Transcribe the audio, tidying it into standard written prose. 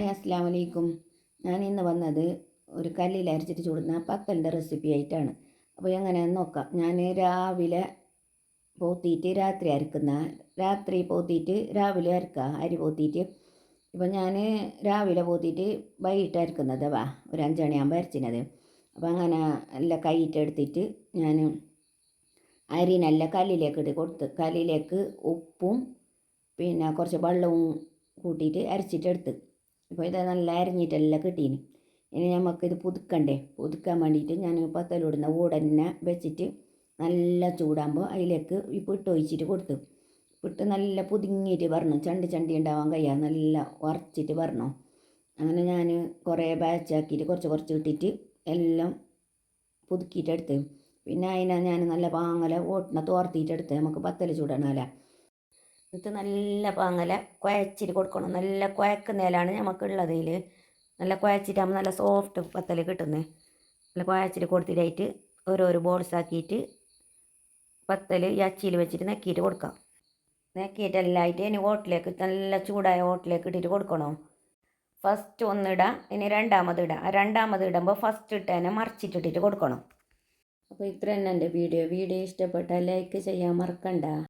Hi അസ്സലാമു അലൈക്കും. ഞാൻ ഇന്ന് വന്നത് ഒരു കല്ലിൽ അരച്ചിട്ട് ചൂടുന്ന പത്തലിൻ്റെ റെസിപ്പി ആയിട്ടാണ്. അപ്പോൾ എങ്ങനെയാണെന്ന് നോക്കാം. ഞാൻ രാവിലെ പോത്തിയിട്ട് രാത്രി അരക്കുന്ന, രാത്രി പോത്തിയിട്ട് രാവിലെ അരക്കുക, അരി പോത്തിയിട്ട്. ഇപ്പോൾ ഞാൻ രാവിലെ പോത്തിയിട്ട് വൈകിട്ട് അരക്കുന്നത് ഒരു 5 മണിയാകുമ്പോൾ അരച്ചിനത്. അപ്പോൾ അങ്ങനെ എല്ലാം കൈയിട്ടെടുത്തിട്ട് ഞാൻ അരി നല്ല കല്ലിലേക്ക് ഇട്ട് കൊടുത്ത്, കല്ലിലേക്ക് ഉപ്പും പിന്നെ കുറച്ച് വെള്ളവും കൂട്ടിയിട്ട് അരച്ചിട്ടെടുത്ത്. ഇപ്പോൾ ഇത് നല്ല അരിഞ്ഞിട്ടെല്ലാം കിട്ടീന്. ഇനി നമുക്കിത് പുതുക്കാൻ വേണ്ടിയിട്ട് ഞാൻ പത്തലിടുന്ന കൂടെ വെച്ചിട്ട് നല്ല ചൂടാകുമ്പോൾ അതിലേക്ക് ഈ പിട്ട് ഒഴിച്ചിട്ട് കൊടുത്തു. പിട്ട് നല്ല പുതുങ്ങിയിട്ട് വരണം, ചണ്ടി ഉണ്ടാവാൻ കഴിയുക, നല്ല ഉറച്ചിട്ട് വരണം. അങ്ങനെ ഞാൻ കുറേ ബാച്ചാക്കിയിട്ട് കുറച്ച് ഇട്ടിട്ട് എല്ലാം പുതുക്കിയിട്ടെടുത്ത്. പിന്നെ അതിനെ ഞാൻ നല്ല പാങ്ങല ഓട്ടിനെ തോർത്തിയിട്ടെടുത്ത് നമുക്ക് പത്തൽ ചൂടണമല്ല. എന്നിട്ട് നല്ല പാങ്ങല കുഴച്ചിട്ട് കൊടുക്കണം. നല്ല കുഴക്കുന്നതിലാണ് നമുക്കുള്ളത്. ഇതിൽ നല്ല കുഴച്ചിട്ടാകുമ്പോൾ നല്ല സോഫ്റ്റ് പത്തൽ കിട്ടുന്നത്. നല്ല കുഴച്ചിട്ട് കൊടുത്തിട്ടായിട്ട് ഓരോരോ ബോൾസ് ആക്കിയിട്ട് പത്തൽ ഈ അച്ചിയിൽ വെച്ചിട്ട് നെക്കിയിട്ട് കൊടുക്കാം. നെക്കിയിട്ടെല്ലാമായിട്ട് ഇനി ഓട്ടിലേക്ക് നല്ല ചൂടായ ഓട്ടിലേക്ക് ഇട്ടിട്ട് കൊടുക്കണം. ഫസ്റ്റ് ഒന്നിടാം, ഇനി രണ്ടാമത് ഇടാം. രണ്ടാമത് ഇടുമ്പോൾ ഫസ്റ്റ് ഇട്ട് തന്നെ മറിച്ചിട്ടിട്ട് കൊടുക്കണം. അപ്പോൾ ഇത്ര തന്നെ എൻ്റെ വീഡിയോ ഇഷ്ടപ്പെട്ടാൽ ലൈക്ക് ചെയ്യാൻ മറക്കണ്ട.